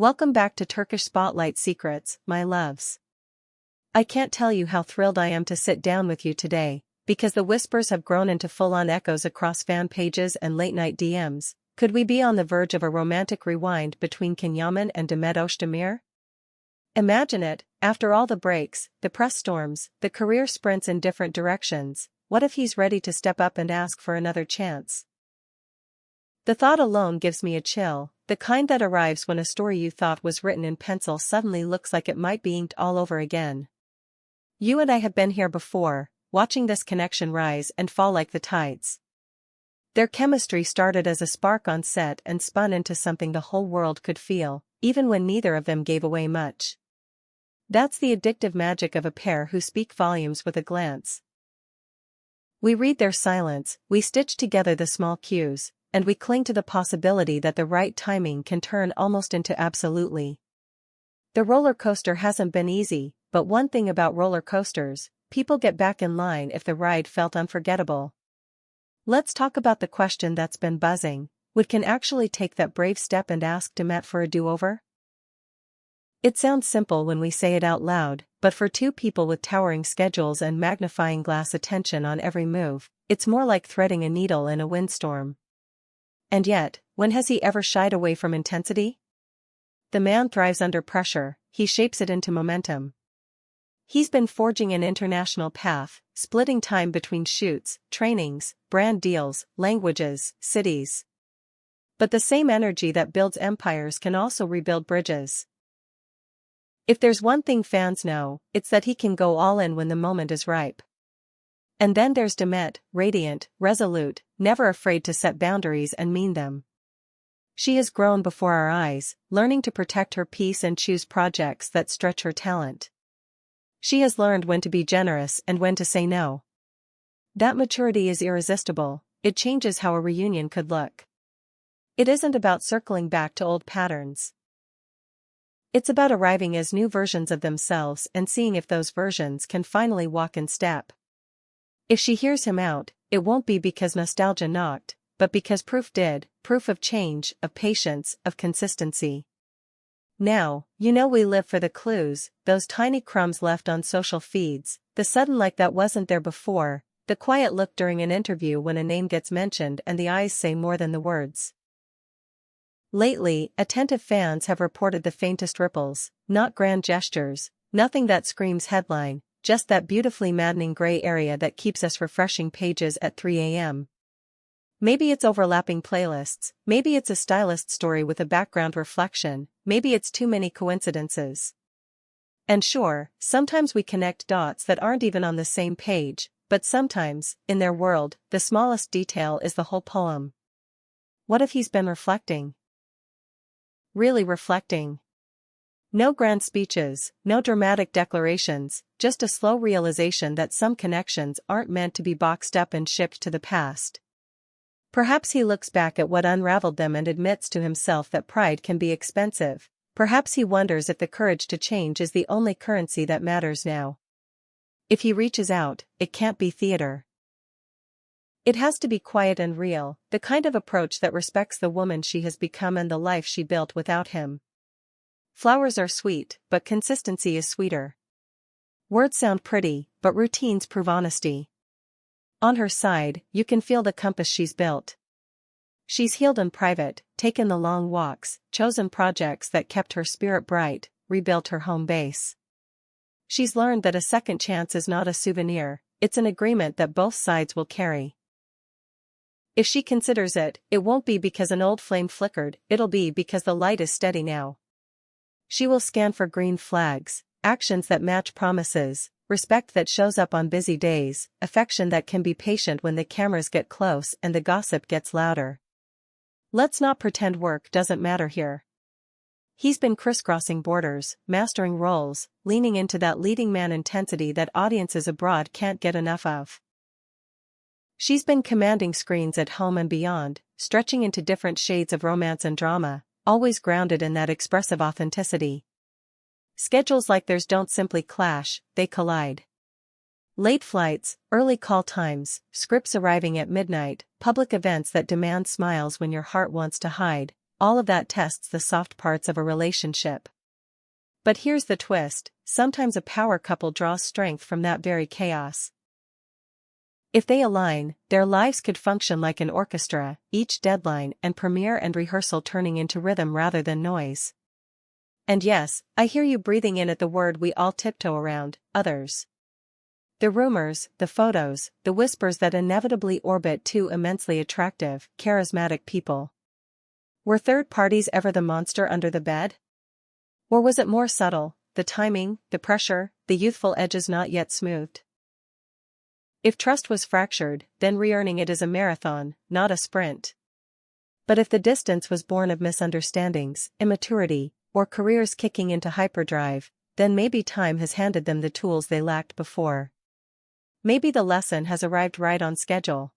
Welcome back to Turkish Spotlight Secrets, my loves. I can't tell you how thrilled I am to sit down with you today, because the whispers have grown into full-on echoes across fan pages and late-night DMs. Could we be on the verge of a romantic rewind between Yaman and Demet Özdemir? Imagine it, after all the breaks, the press storms, the career sprints in different directions, what if he's ready to step up and ask for another chance? The thought alone gives me a chill, the kind that arrives when a story you thought was written in pencil suddenly looks like it might be inked all over again. You and I have been here before, watching this connection rise and fall like the tides. Their chemistry started as a spark on set and spun into something the whole world could feel, even when neither of them gave away much. That's the addictive magic of a pair who speak volumes with a glance. We read their silence, we stitch together the small cues, and we cling to the possibility that the right timing can turn almost into absolutely. The roller coaster hasn't been easy, but one thing about roller coasters, people get back in line if the ride felt unforgettable. Let's talk about the question that's been buzzing: would Can actually take that brave step and ask Demet for a do-over? It sounds simple when we say it out loud, but for two people with towering schedules and magnifying glass attention on every move, it's more like threading a needle in a windstorm. And yet, when has he ever shied away from intensity? The man thrives under pressure, he shapes it into momentum. He's been forging an international path, splitting time between shoots, trainings, brand deals, languages, cities. But the same energy that builds empires can also rebuild bridges. If there's one thing fans know, it's that he can go all in when the moment is ripe. And then there's Demet, radiant, resolute, never afraid to set boundaries and mean them. She has grown before our eyes, learning to protect her peace and choose projects that stretch her talent. She has learned when to be generous and when to say no. That maturity is irresistible, it changes how a reunion could look. It isn't about circling back to old patterns. It's about arriving as new versions of themselves and seeing if those versions can finally walk in step. If she hears him out, it won't be because nostalgia knocked, but because proof did, proof of change, of patience, of consistency. Now, we live for the clues, those tiny crumbs left on social feeds, the sudden like that wasn't there before, the quiet look during an interview when a name gets mentioned and the eyes say more than the words. Lately, attentive fans have reported the faintest ripples, not grand gestures, nothing that screams headline, just that beautifully maddening gray area that keeps us refreshing pages at 3 a.m. Maybe it's overlapping playlists, maybe it's a stylist story with a background reflection, maybe it's too many coincidences. And sure, sometimes we connect dots that aren't even on the same page, but sometimes, in their world, the smallest detail is the whole poem. What if he's been reflecting? Really reflecting? No grand speeches, no dramatic declarations, just a slow realization that some connections aren't meant to be boxed up and shipped to the past. Perhaps he looks back at what unraveled them and admits to himself that pride can be expensive. Perhaps he wonders if the courage to change is the only currency that matters now. If he reaches out, it can't be theater. It has to be quiet and real, the kind of approach that respects the woman she has become and the life she built without him. Flowers are sweet, but consistency is sweeter. Words sound pretty, but routines prove honesty. On her side, you can feel the compass she's built. She's healed in private, taken the long walks, chosen projects that kept her spirit bright, rebuilt her home base. She's learned that a second chance is not a souvenir, it's an agreement that both sides will carry. If she considers it, it won't be because an old flame flickered, it'll be because the light is steady now. She will scan for green flags, actions that match promises, respect that shows up on busy days, affection that can be patient when the cameras get close and the gossip gets louder. Let's not pretend work doesn't matter here. He's been crisscrossing borders, mastering roles, leaning into that leading man intensity that audiences abroad can't get enough of. She's been commanding screens at home and beyond, stretching into different shades of romance and drama, always grounded in that expressive authenticity. Schedules like theirs don't simply clash, they collide. Late flights, early call times, scripts arriving at midnight, public events that demand smiles when your heart wants to hide, all of that tests the soft parts of a relationship. But here's the twist, sometimes a power couple draws strength from that very chaos. If they align, their lives could function like an orchestra, each deadline and premiere and rehearsal turning into rhythm rather than noise. And yes, I hear you breathing in at the word we all tiptoe around, others. The rumors, the photos, the whispers that inevitably orbit two immensely attractive, charismatic people. Were third parties ever the monster under the bed? Or was it more subtle, the timing, the pressure, the youthful edges not yet smoothed? If trust was fractured, then re-earning it is a marathon, not a sprint. But if the distance was born of misunderstandings, immaturity, or careers kicking into hyperdrive, then maybe time has handed them the tools they lacked before. Maybe the lesson has arrived right on schedule.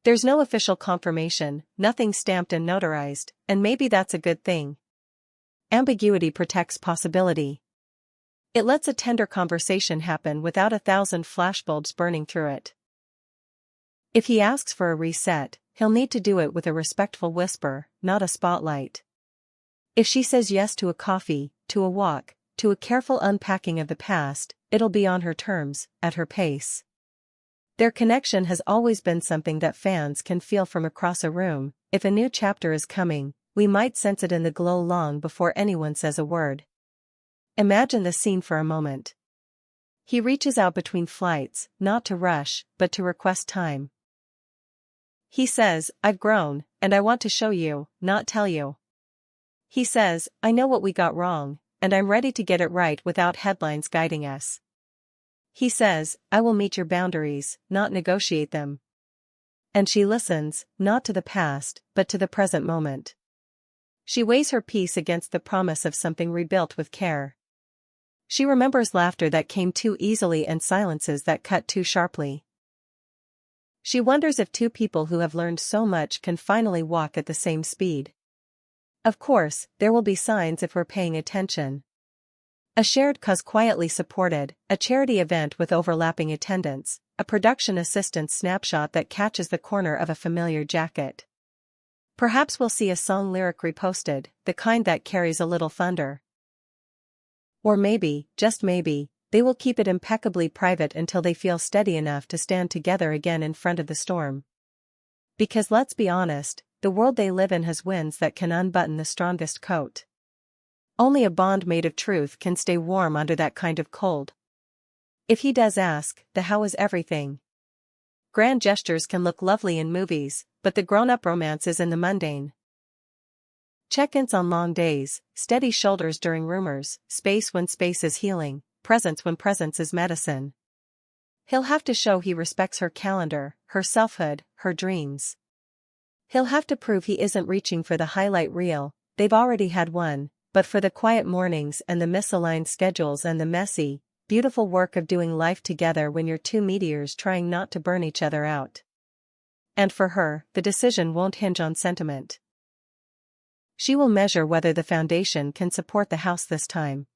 There's no official confirmation, nothing stamped and notarized, and maybe that's a good thing. Ambiguity protects possibility. It lets a tender conversation happen without 1,000 flashbulbs burning through it. If he asks for a reset, he'll need to do it with a respectful whisper, not a spotlight. If she says yes to a coffee, to a walk, to a careful unpacking of the past, it'll be on her terms, at her pace. Their connection has always been something that fans can feel from across a room. If a new chapter is coming, we might sense it in the glow long before anyone says a word. Imagine the scene for a moment. He reaches out between flights, not to rush, but to request time. He says, "I've grown, and I want to show you, not tell you." He says, "I know what we got wrong, and I'm ready to get it right without headlines guiding us." He says, "I will meet your boundaries, not negotiate them." And she listens, not to the past, but to the present moment. She weighs her peace against the promise of something rebuilt with care. She remembers laughter that came too easily and silences that cut too sharply. She wonders if two people who have learned so much can finally walk at the same speed. Of course, there will be signs if we're paying attention. A shared cause quietly supported, a charity event with overlapping attendance, a production assistant snapshot that catches the corner of a familiar jacket. Perhaps we'll see a song lyric reposted, the kind that carries a little thunder. Or maybe, just maybe, they will keep it impeccably private until they feel steady enough to stand together again in front of the storm. Because let's be honest, the world they live in has winds that can unbutton the strongest coat. Only a bond made of truth can stay warm under that kind of cold. If he does ask, the how is everything. Grand gestures can look lovely in movies, but the grown-up romance is in the mundane. Check-ins on long days, steady shoulders during rumors, space when space is healing, presence when presence is medicine. He'll have to show he respects her calendar, her selfhood, her dreams. He'll have to prove he isn't reaching for the highlight reel, they've already had one, but for the quiet mornings and the misaligned schedules and the messy, beautiful work of doing life together when you're two meteors trying not to burn each other out. And for her, the decision won't hinge on sentiment. She will measure whether the foundation can support the house this time.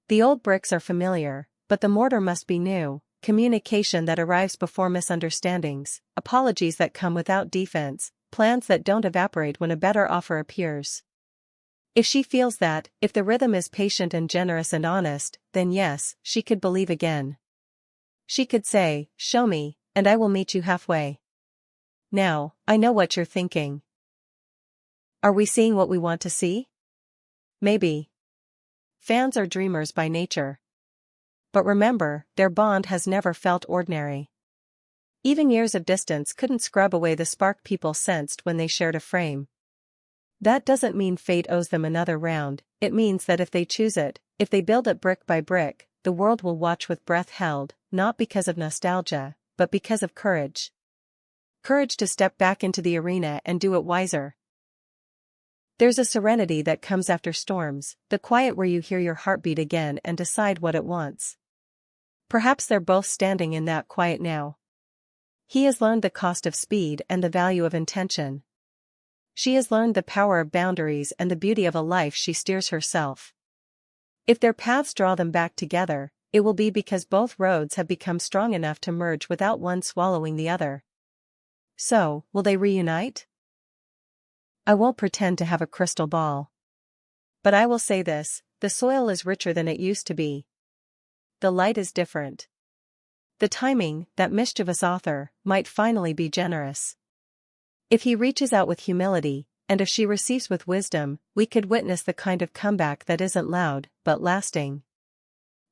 The old bricks are familiar, but the mortar must be new, communication that arrives before misunderstandings, apologies that come without defense, plans that don't evaporate when a better offer appears. If she feels that, if the rhythm is patient and generous and honest, then yes, she could believe again. She could say, "Show me, and I will meet you halfway." Now, I know what you're thinking. Are we seeing what we want to see? Maybe. Fans are dreamers by nature. But remember, their bond has never felt ordinary. Even years of distance couldn't scrub away the spark people sensed when they shared a frame. That doesn't mean fate owes them another round, it means that if they choose it, if they build it brick by brick, the world will watch with breath held, not because of nostalgia, but because of courage. Courage to step back into the arena and do it wiser. There's a serenity that comes after storms, the quiet where you hear your heartbeat again and decide what it wants. Perhaps they're both standing in that quiet now. He has learned the cost of speed and the value of intention. She has learned the power of boundaries and the beauty of a life she steers herself. If their paths draw them back together, it will be because both roads have become strong enough to merge without one swallowing the other. So, will they reunite? I won't pretend to have a crystal ball. But I will say this, the soil is richer than it used to be. The light is different. The timing, that mischievous author, might finally be generous. If he reaches out with humility, and if she receives with wisdom, we could witness the kind of comeback that isn't loud, but lasting.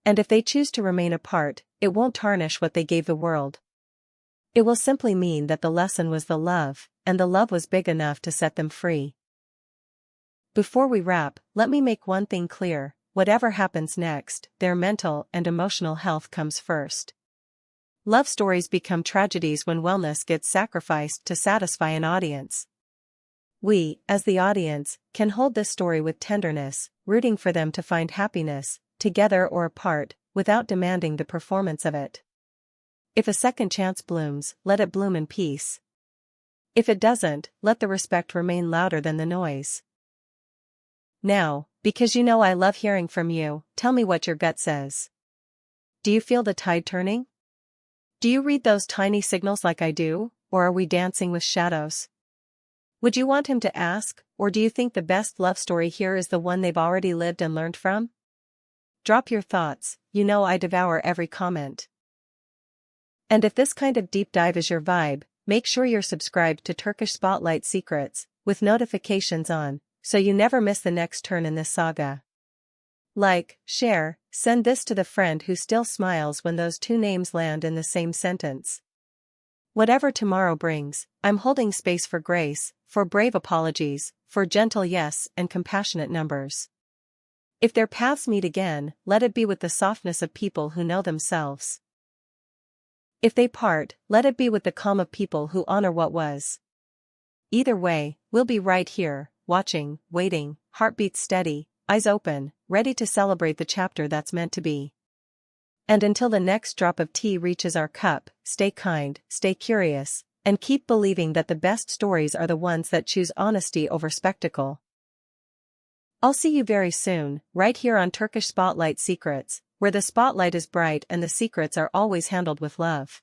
And if they choose to remain apart, it won't tarnish what they gave the world. It will simply mean that the lesson was the love, and the love was big enough to set them free. Before we wrap, let me make one thing clear, whatever happens next, their mental and emotional health comes first. Love stories become tragedies when wellness gets sacrificed to satisfy an audience. We, as the audience, can hold this story with tenderness, rooting for them to find happiness, together or apart, without demanding the performance of it. If a second chance blooms, let it bloom in peace. If it doesn't, let the respect remain louder than the noise. Now, because you know I love hearing from you, tell me what your gut says. Do you feel the tide turning? Do you read those tiny signals like I do, or are we dancing with shadows? Would you want him to ask, or do you think the best love story here is the one they've already lived and learned from? Drop your thoughts, you know I devour every comment. And if this kind of deep dive is your vibe, make sure you're subscribed to Turkish Spotlight Secrets, with notifications on, so you never miss the next turn in this saga. Like, share, send this to the friend who still smiles when those two names land in the same sentence. Whatever tomorrow brings, I'm holding space for grace, for brave apologies, for gentle yes and compassionate numbers. If their paths meet again, let it be with the softness of people who know themselves. If they part, let it be with the calm of people who honor what was. Either way, we'll be right here, watching, waiting, heartbeats steady, eyes open, ready to celebrate the chapter that's meant to be. And until the next drop of tea reaches our cup, stay kind, stay curious, and keep believing that the best stories are the ones that choose honesty over spectacle. I'll see you very soon, right here on Turkish Spotlight Secrets, where the spotlight is bright and the secrets are always handled with love.